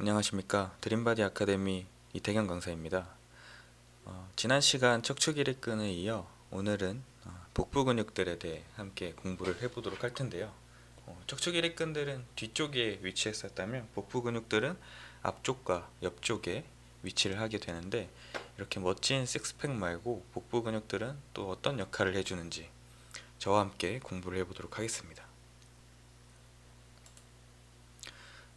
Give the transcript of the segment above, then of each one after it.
안녕하십니까. 드림바디 아카데미 이태경 강사입니다. 지난 시간 척추기립근에 이어 오늘은 복부 근육들에 대해 함께 공부를 해보도록 할 텐데요. 척추기립근들은 뒤쪽에 위치했었다면 복부 근육들은 앞쪽과 옆쪽에 위치를 하게 되는데, 이렇게 멋진 식스팩 말고 복부 근육들은 또 어떤 역할을 해주는지 저와 함께 공부를 해보도록 하겠습니다.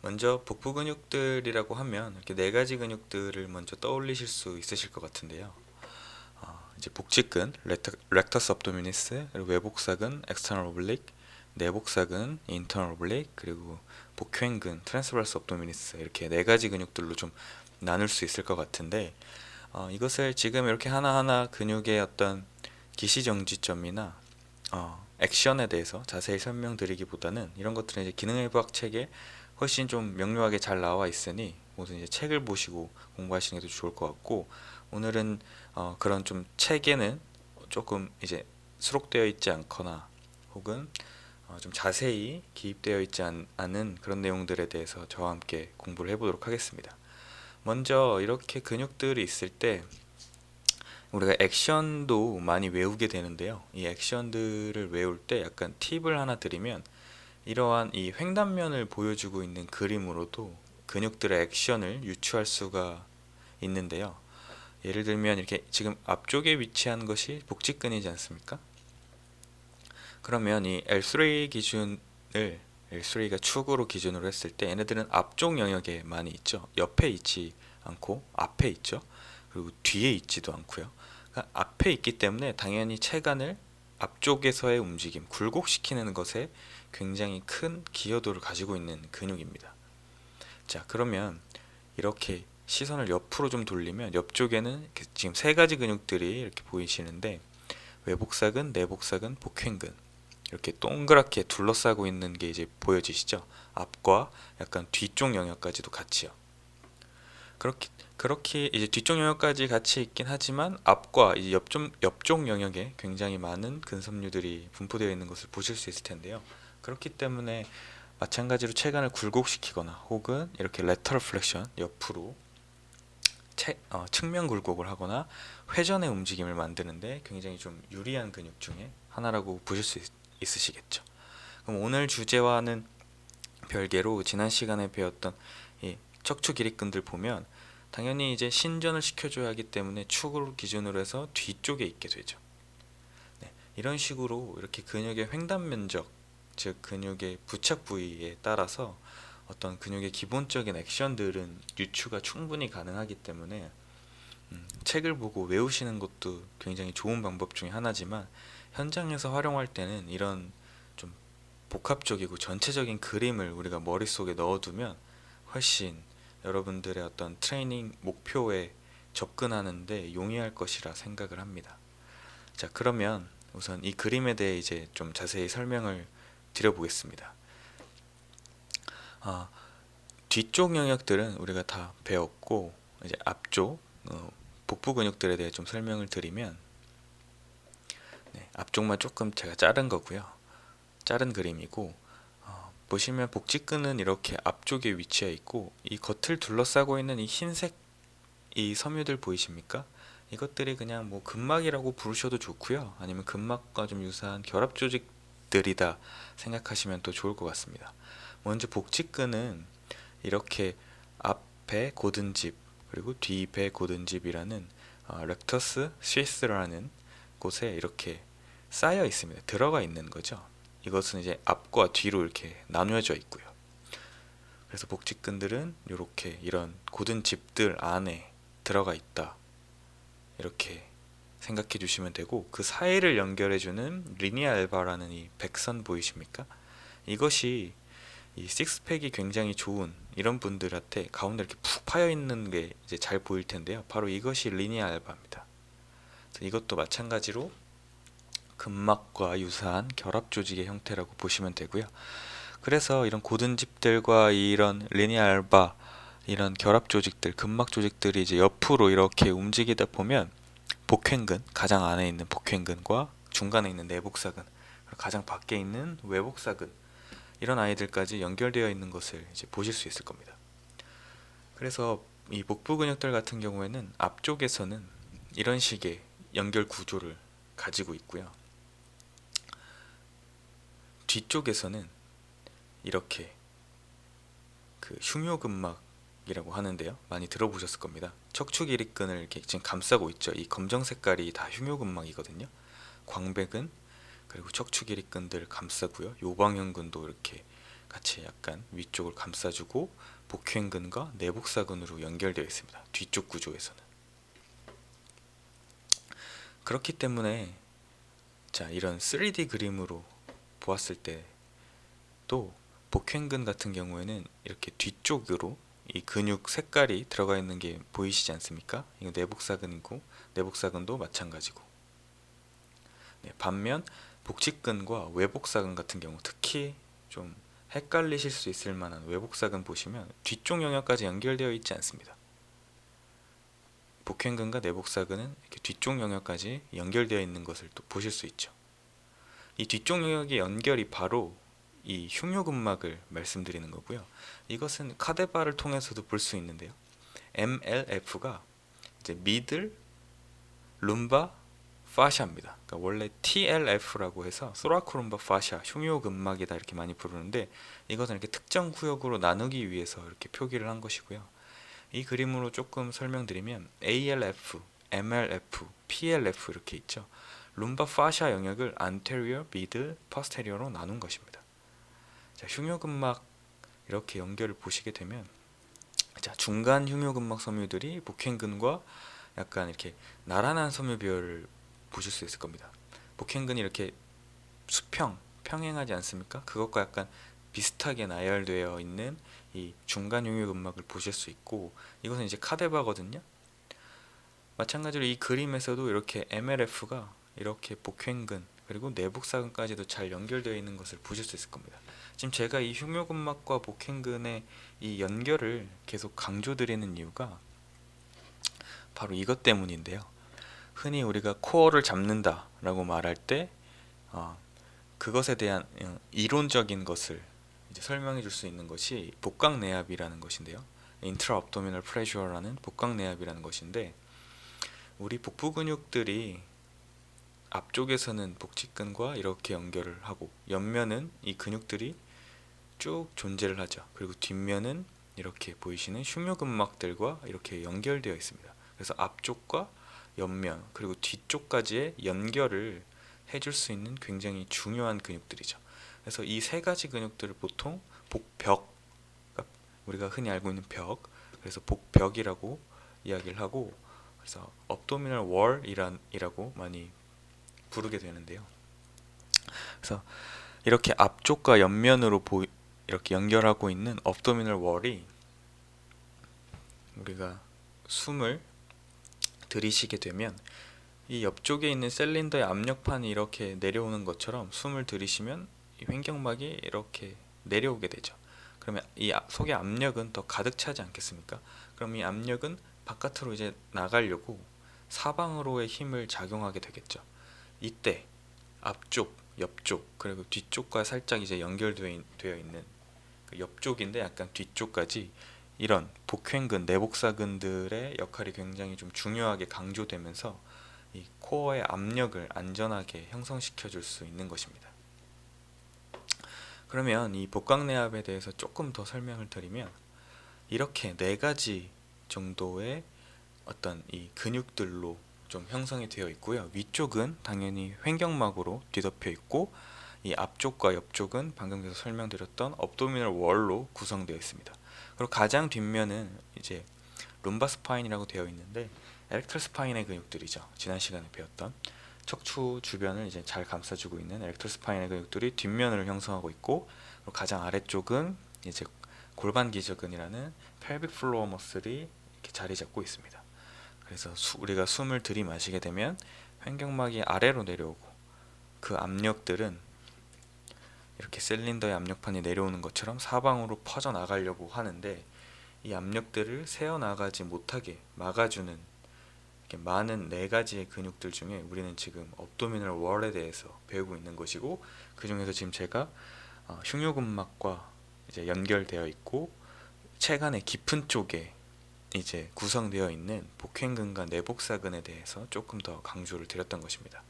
먼저 복부 근육들이라고 하면 이렇게 네 가지 근육들을 먼저 떠올리실 수 있으실 것 같은데요. 이제 복직근, 렉터스 업도미니스, 그리고 외복사근, 엑스터널 오블릭, 내복사근, 인터널 오블릭, 그리고 복횡근, 트랜스버스 업도미니스, 이렇게 네 가지 근육들로 좀 나눌 수 있을 것 같은데, 이것을 지금 이렇게 하나하나 근육의 어떤 기시정지점이나 액션에 대해서 자세히 설명드리기보다는, 이런 것들은 이제 기능의학 책에 훨씬 좀 명료하게 잘 나와 있으니 우선 이제 책을 보시고 공부하시는 게 더 좋을 것 같고, 오늘은 그런 좀 책에는 조금 이제 수록되어 있지 않거나 혹은 좀 자세히 기입되어 있지 않은 그런 내용들에 대해서 저와 함께 공부를 해보도록 하겠습니다. 먼저 이렇게 근육들이 있을 때 우리가 액션도 많이 외우게 되는데요. 이 액션들을 외울 때 약간 팁을 하나 드리면, 이러한 이 횡단면을 보여주고 있는 그림으로도 근육들의 액션을 유추할 수가 있는데요. 예를 들면 이렇게 지금 앞쪽에 위치한 것이 복직근이지 않습니까? 그러면 이 L3 기준을, L3가 축으로 기준으로 했을 때 얘네들은 앞쪽 영역에 많이 있죠. 옆에 있지 않고 앞에 있죠. 그리고 뒤에 있지도 않고요. 그러니까 앞에 있기 때문에 당연히 체간을 앞쪽에서의 움직임, 굴곡시키는 것에 굉장히 큰 기여도를 가지고 있는 근육입니다. 자, 그러면 이렇게 시선을 옆으로 좀 돌리면 옆쪽에는 지금 세 가지 근육들이 이렇게 보이시는데, 외복사근, 내복사근, 복횡근, 이렇게 동그랗게 둘러싸고 있는 게 이제 보여지시죠? 앞과 약간 뒤쪽 영역까지도 같이요. 그렇게 이제 뒤쪽 영역까지 같이 있긴 하지만 앞과 이제 옆쪽 영역에 굉장히 많은 근섬유들이 분포되어 있는 것을 보실 수 있을 텐데요. 그렇기 때문에 마찬가지로 체간을 굴곡시키거나 혹은 이렇게 레터럴 플렉션, 옆으로 측면 굴곡을 하거나 회전의 움직임을 만드는데 굉장히 좀 유리한 근육 중에 하나라고 보실 수 있으시겠죠. 그럼 오늘 주제와는 별개로 지난 시간에 배웠던 이 척추 기립근들 보면 당연히 이제 신전을 시켜줘야 하기 때문에 축을 기준으로 해서 뒤쪽에 있게 되죠. 네, 이런 식으로 이렇게 근육의 횡단 면적, 즉 근육의 부착 부위에 따라서 어떤 근육의 기본적인 액션들은 유추가 충분히 가능하기 때문에 책을 보고 외우시는 것도 굉장히 좋은 방법 중에 하나지만, 현장에서 활용할 때는 이런 좀 복합적이고 전체적인 그림을 우리가 머릿속에 넣어두면 훨씬 여러분들의 어떤 트레이닝 목표에 접근하는데 용이할 것이라 생각을 합니다. 자, 그러면 우선 이 그림에 대해 이제 좀 자세히 설명을 드려보겠습니다. 아, 뒤쪽 영역들은 우리가 다 배웠고, 이제 앞쪽 복부 근육들에 대해 좀 설명을 드리면, 네, 앞쪽만 조금 제가 자른 거고요. 자른 그림이고, 보시면 복직근은 이렇게 앞쪽에 위치해 있고, 이 겉을 둘러싸고 있는 이 흰색 이 섬유들 보이십니까? 이것들이 그냥 뭐 근막이라고 부르셔도 좋고요. 아니면 근막과 좀 유사한 결합 조직들이다 생각하시면 또 좋을 것 같습니다. 먼저 복직근은 이렇게 앞에 고든집 그리고 뒤배 고든집이라는 렉터스 스위스라는 곳에 이렇게 쌓여 있습니다. 들어가 있는 거죠. 이것은 이제 앞과 뒤로 이렇게 나누어져 있고요. 그래서 복직근들은 이렇게 이런 고든집들 안에 들어가 있다, 이렇게 생각해 주시면 되고, 그 사이를 연결해주는 리니아 알바라는 이 백선 보이십니까? 이것이 이 식스팩이 굉장히 좋은 이런 분들한테 가운데 이렇게 푹 파여 있는 게 이제 잘 보일 텐데요. 바로 이것이 리니아 알바입니다. 이것도 마찬가지로 근막과 유사한 결합 조직의 형태라고 보시면 되고요. 그래서 이런 고든집들과 이런 리니아 알바, 이런 결합 조직들, 근막 조직들이 이제 옆으로 이렇게 움직이다 보면 복횡근, 가장 안에 있는 복횡근과 중간에 있는 내복사근, 가장 밖에 있는 외복사근, 이런 아이들까지 연결되어 있는 것을 이제 보실 수 있을 겁니다. 그래서 이 복부 근육들 같은 경우에는 앞쪽에서는 이런 식의 연결 구조를 가지고 있고요. 뒤쪽에서는 이렇게 그 흉요근막이라고 하는데요. 많이 들어보셨을 겁니다. 척추 길이끈을 이렇게 지금 감싸고 있죠. 이 검정 색깔이 다 흉요근막이거든요. 광배근 그리고 척추 길이끈들 감싸고요. 요방형근도 이렇게 같이 약간 위쪽을 감싸주고 복횡근과 내복사근으로 연결되어 있습니다. 뒤쪽 구조에서는. 그렇기 때문에 자, 이런 3D 그림으로 보았을 때도 복횡근 같은 경우에는 이렇게 뒤쪽으로 이 근육 색깔이 들어가 있는 게 보이시지 않습니까? 이거 내복사근이고 내복사근도 마찬가지고. 네, 반면 복직근과 외복사근 같은 경우 특히 좀 헷갈리실 수 있을 만한 외복사근 보시면 뒤쪽 영역까지 연결되어 있지 않습니다. 복횡근과 내복사근은 이렇게 뒤쪽 영역까지 연결되어 있는 것을 또 보실 수 있죠. 이 뒤쪽 영역의 연결이 바로 이 흉요근막을 말씀드리는 거고요. 이것은 카데바를 통해서도 볼 수 있는데요. MLF가 이제 미들 룸바 파샤입니다. 그러니까 원래 TLF라고 해서 소라코룸바 파샤, 흉요근막이다 이렇게 많이 부르는데 이것은 이렇게 특정 구역으로 나누기 위해서 이렇게 표기를 한 것이고요. 이 그림으로 조금 설명드리면 ALF, MLF, PLF 이렇게 있죠. 룸바 파샤 영역을 anterior, middle, posterior로 나눈 것입니다. 자, 흉요근막 이렇게 연결을 보시게 되면 자, 중간 흉요근막 섬유들이 복횡근과 약간 이렇게 나란한 섬유 비율을 보실 수 있을 겁니다. 복횡근이 이렇게 평행하지 않습니까? 그것과 약간 비슷하게 나열되어 있는 이 중간 흉요근막을 보실 수 있고 이것은 이제 카데바거든요. 마찬가지로 이 그림에서도 이렇게 MLF가 이렇게 복횡근 그리고 내복사근까지도 잘 연결되어 있는 것을 보실 수 있을 겁니다. 지금 제가 이 흉요근막과 복횡근의 이 연결을 계속 강조드리는 이유가 바로 이것 때문인데요. 흔히 우리가 코어를 잡는다 라고 말할 때 그것에 대한 이론적인 것을 이제 설명해 줄 수 있는 것이 복강내압이라는 것인데요. 인트라업도미널 프레셔라는 복강내압이라는 것인데 우리 복부 근육들이 앞쪽에서는 복직근과 이렇게 연결을 하고 옆면은 이 근육들이 쭉 존재를 하죠. 그리고 뒷면은 이렇게 보이시는 흉요근막들과 이렇게 연결되어 있습니다. 그래서 앞쪽과 옆면 그리고 뒤쪽까지의 연결을 해줄 수 있는 굉장히 중요한 근육들이죠. 그래서 이 세 가지 근육들을 보통 복벽, 그러니까 우리가 흔히 알고 있는 벽, 그래서 복벽이라고 이야기를 하고, 그래서 업도미널 월이라고 많이 부르게 되는데요. 그래서 이렇게 앞쪽과 옆면으로 이렇게 연결하고 있는 업도미널 월이 우리가 숨을 들이쉬게 되면 이 옆쪽에 있는 실린더의 압력판이 이렇게 내려오는 것처럼 숨을 들이쉬면 이 횡격막이 이렇게 내려오게 되죠. 그러면 이 속의 압력은 더 가득 차지 않겠습니까? 그럼 이 압력은 바깥으로 이제 나가려고 사방으로의 힘을 작용하게 되겠죠. 이때 앞쪽, 옆쪽, 그리고 뒤쪽과 살짝 이제 연결되어 있는 그 옆쪽인데 약간 뒤쪽까지 이런 복횡근, 내복사근들의 역할이 굉장히 좀 중요하게 강조되면서 이 코어의 압력을 안전하게 형성시켜 줄 수 있는 것입니다. 그러면 이 복강내압에 대해서 조금 더 설명을 드리면 이렇게 네 가지 정도의 어떤 이 근육들로 좀 형성이 되어 있고요. 위쪽은 당연히 횡격막으로 뒤덮여 있고 이 앞쪽과 옆쪽은 방금 전에 설명드렸던 업도미널 월로 구성되어 있습니다. 그리고 가장 뒷면은 이제 룸바 스파인이라고 되어 있는데 에렉터 스파인의 근육들이죠. 지난 시간에 배웠던 척추 주변을 이제 잘 감싸주고 있는 에렉터 스파인의 근육들이 뒷면을 형성하고 있고, 그리고 가장 아래쪽은 이제 골반 기저근이라는 펠빅 플로어 머슬이 이렇게 자리 잡고 있습니다. 그래서 우리가 숨을 들이마시게 되면 횡격막이 아래로 내려오고 그 압력들은 이렇게 실린더의 압력판이 내려오는 것처럼 사방으로 퍼져 나가려고 하는데 이 압력들을 새어 나가지 못하게 막아주는 이렇게 많은 네 가지의 근육들 중에 우리는 지금 업도미널 월에 대해서 배우고 있는 것이고, 그 중에서 지금 제가 흉요근막과 이제 연결되어 있고 체간의 깊은 쪽에 이제 구성되어 있는 복행근과 내복사근에 대해서 조금 더 강조를 드렸던 것입니다.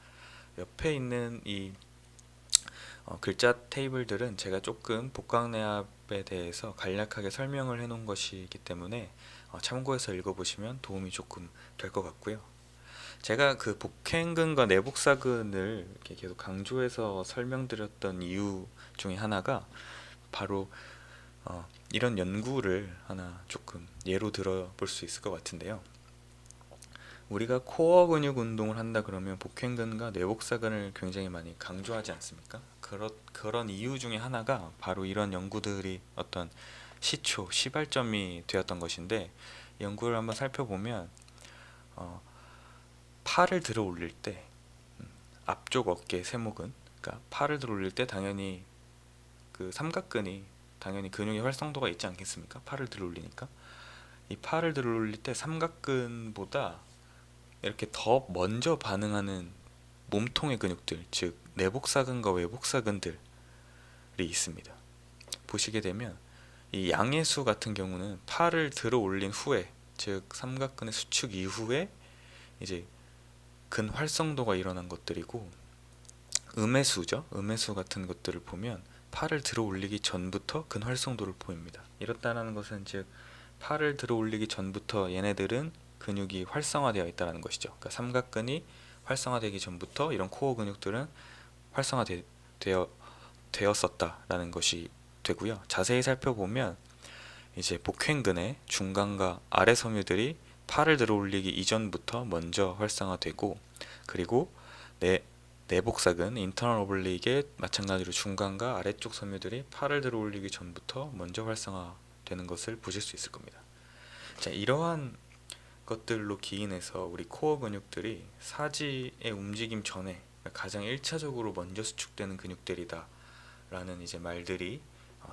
옆에 있는 이 글자 테이블들은 제가 조금 복강내압에 대해서 간략하게 설명을 해 놓은 것이기 때문에 참고해서 읽어보시면 도움이 조금 될 것 같고요. 제가 그 복행근과 내복사근을 이렇게 계속 강조해서 설명드렸던 이유 중에 하나가 바로 이런 연구를 하나 조금 예로 들어볼 수 있을 것 같은데요. 우리가 코어 근육 운동을 한다 그러면 복행근과 내복사근을 굉장히 많이 강조하지 않습니까? 그런 이유 중에 하나가 바로 이런 연구들이 어떤 시발점이 되었던 것인데, 연구를 한번 살펴보면 팔을 들어 올릴 때 앞쪽 어깨 세모근, 그러니까 팔을 들어 올릴 때 당연히 그 삼각근이 당연히 근육의 활성도가 있지 않겠습니까? 팔을 들어 올리니까. 이 팔을 들어 올릴 때 삼각근보다 이렇게 더 먼저 반응하는 몸통의 근육들, 즉 내복사근과 외복사근들이 있습니다. 보시게 되면 이 양의수 같은 경우는 팔을 들어 올린 후에, 즉 삼각근의 수축 이후에 이제 근 활성도가 일어난 것들이고, 음의수죠. 음의수 같은 것들을 보면 팔을 들어 올리기 전부터 근 활성도를 보입니다. 이렇다는 것은 즉 팔을 들어 올리기 전부터 얘네들은 근육이 활성화되어 있다는 것이죠. 그러니까 삼각근이 활성화되기 전부터 이런 코어 근육들은 활성화되었었다라는 것이 되고요. 자세히 살펴보면 이제 복횡근의 중간과 아래 섬유들이 팔을 들어 올리기 이전부터 먼저 활성화되고, 그리고 내복사근 인터널 오블릭의 마찬가지로 중간과 아래쪽 섬유들이 팔을 들어 올리기 전부터 먼저 활성화되는 것을 보실 수 있을 겁니다. 자, 이러한 것들로 기인해서 우리 코어 근육들이 사지의 움직임 전에 가장 1차적으로 먼저 수축되는 근육들이다 라는 이제 말들이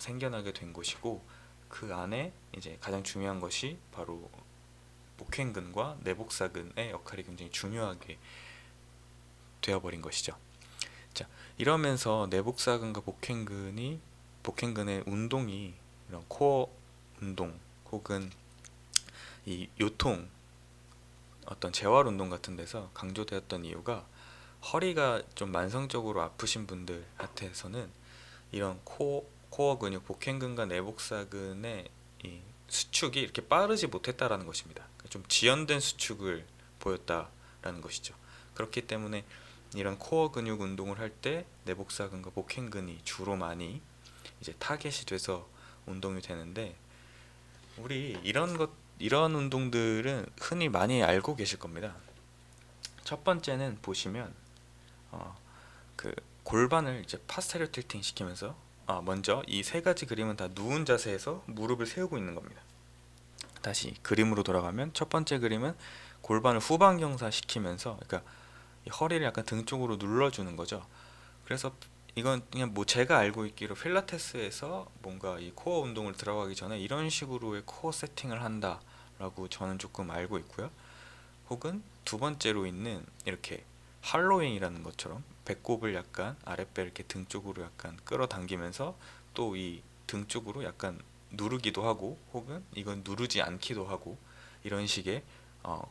생겨나게 된 것이고, 그 안에 이제 가장 중요한 것이 바로 복횡근과 내복사근의 역할이 굉장히 중요하게 되어버린 것이죠. 자, 이러면서 내복사근과 복횡근의 운동이 이런 코어 운동 혹은 이 요통, 어떤 재활 운동 같은 데서 강조되었던 이유가, 허리가 좀 만성적으로 아프신 분들한테서는 이런 코어 근육 복횡근과 내복사근의 이 수축이 이렇게 빠르지 못했다라는 것입니다. 좀 지연된 수축을 보였다라는 것이죠. 그렇기 때문에 이런 코어 근육 운동을 할 때 내복사근과 복횡근이 주로 많이 이제 타겟이 돼서 운동이 되는데, 우리 이런 운동들은 흔히 많이 알고 계실 겁니다. 첫 번째는 보시면 그 골반을 이제 파스테리어 틸팅 시키면서, 먼저 이 세 가지 그림은 다 누운 자세에서 무릎을 세우고 있는 겁니다. 다시 그림으로 돌아가면 첫 번째 그림은 골반을 후방 경사 시키면서, 그러니까 이 허리를 약간 등 쪽으로 눌러주는 거죠. 그래서 이건 그냥 뭐 제가 알고 있기로 필라테스에서 뭔가 이 코어 운동을 들어가기 전에 이런 식으로의 코어 세팅을 한다라고 저는 조금 알고 있고요. 혹은 두 번째로 있는 이렇게 할로잉이라는 것처럼 배꼽을 약간 아랫배 이렇게 등 쪽으로 약간 끌어당기면서 또 이 등 쪽으로 약간 누르기도 하고, 혹은 이건 누르지 않기도 하고, 이런 식의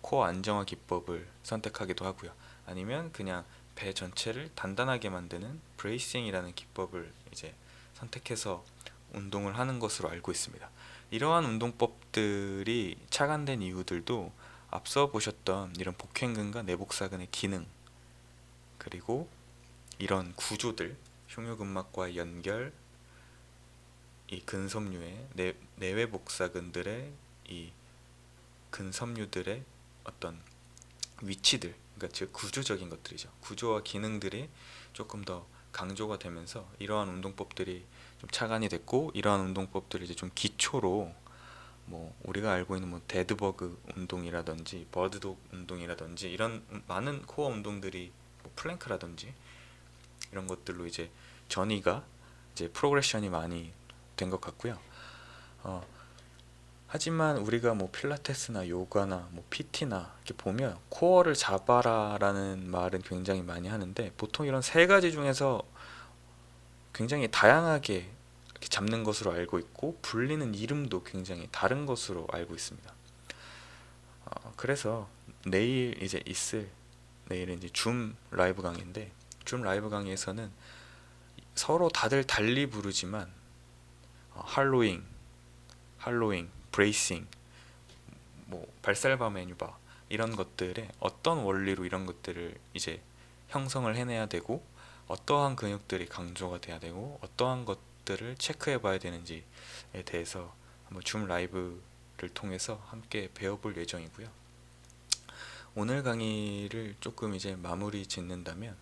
코어 안정화 기법을 선택하기도 하고요. 아니면 그냥 배 전체를 단단하게 만드는 브레이싱이라는 기법을 이제 선택해서 운동을 하는 것으로 알고 있습니다. 이러한 운동법들이 착안된 이유들도 앞서 보셨던 이런 복횡근과 내복사근의 기능, 그리고 이런 구조들, 흉요근막과의 연결, 이 근섬유의 내외복사근들의 이 근섬유들의 어떤 위치들, 그러니까 즉 구조적인 것들이죠. 구조와 기능들이 조금 더 강조가 되면서 이러한 운동법들이 좀 착안이 됐고, 이러한 운동법들이 이제 좀 기초로 뭐 우리가 알고 있는 뭐 데드버그 운동이라든지 버드독 운동이라든지 이런 많은 코어 운동들이, 뭐 플랭크라든지 이런 것들로 이제 전이가 이제 프로그레션이 많이 된 것 같고요. 하지만 우리가 뭐 필라테스나 요가나 뭐 PT나 이렇게 보면 코어를 잡아라라는 말은 굉장히 많이 하는데, 보통 이런 세 가지 중에서 굉장히 다양하게 이렇게 잡는 것으로 알고 있고, 불리는 이름도 굉장히 다른 것으로 알고 있습니다. 그래서 내일 이제 있을 내일은 이제 줌 라이브 강의인데 줌 라이브 강의에서는 서로 다들 달리 부르지만 할로잉, 브레이싱, 뭐 발살바 메뉴바 이런 것들에 어떤 원리로 이런 것들을 이제 형성을 해내야 되고 어떠한 근육들이 강조가 돼야 되고 어떠한 것들을 체크해 봐야 되는지에 대해서 한번 줌 라이브를 통해서 함께 배워볼 예정이고요. 오늘 강의를 조금 이제 마무리 짓는다면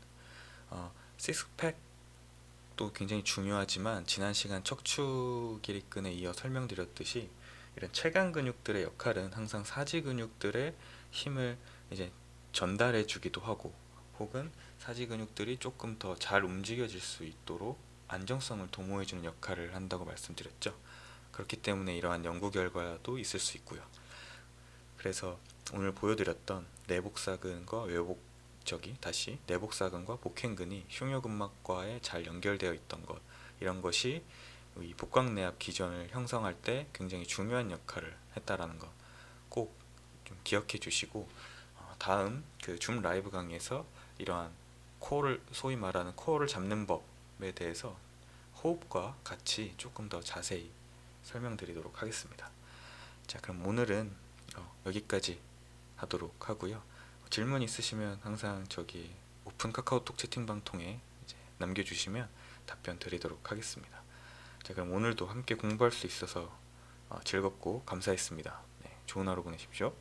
식스팩도 굉장히 중요하지만 지난 시간 척추 길이끈에 이어 설명드렸듯이 이런 체간 근육들의 역할은 항상 사지 근육들의 힘을 이제 전달해 주기도 하고 혹은 사지 근육들이 조금 더 잘 움직여질 수 있도록 안정성을 도모해 주는 역할을 한다고 말씀드렸죠. 그렇기 때문에 이러한 연구 결과도 있을 수 있고요. 그래서 오늘 보여드렸던 내복사근과 다시 내복사근과 복행근이 흉요근막과에 잘 연결되어 있던 것, 이런 것이 이 복강내압 기전을 형성할 때 굉장히 중요한 역할을 했다라는 것 꼭 좀 기억해 주시고 다음 그 줌 라이브 강의에서 이러한 코어를 소위 말하는 코어를 잡는 법에 대해서 호흡과 같이 조금 더 자세히 설명드리도록 하겠습니다. 자, 그럼 오늘은 여기까지 하도록 하고요. 질문 있으시면 항상 저기 오픈 카카오톡 채팅방 통해 이제 남겨주시면 답변 드리도록 하겠습니다. 자, 그럼 오늘도 함께 공부할 수 있어서 즐겁고 감사했습니다. 네, 좋은 하루 보내십시오.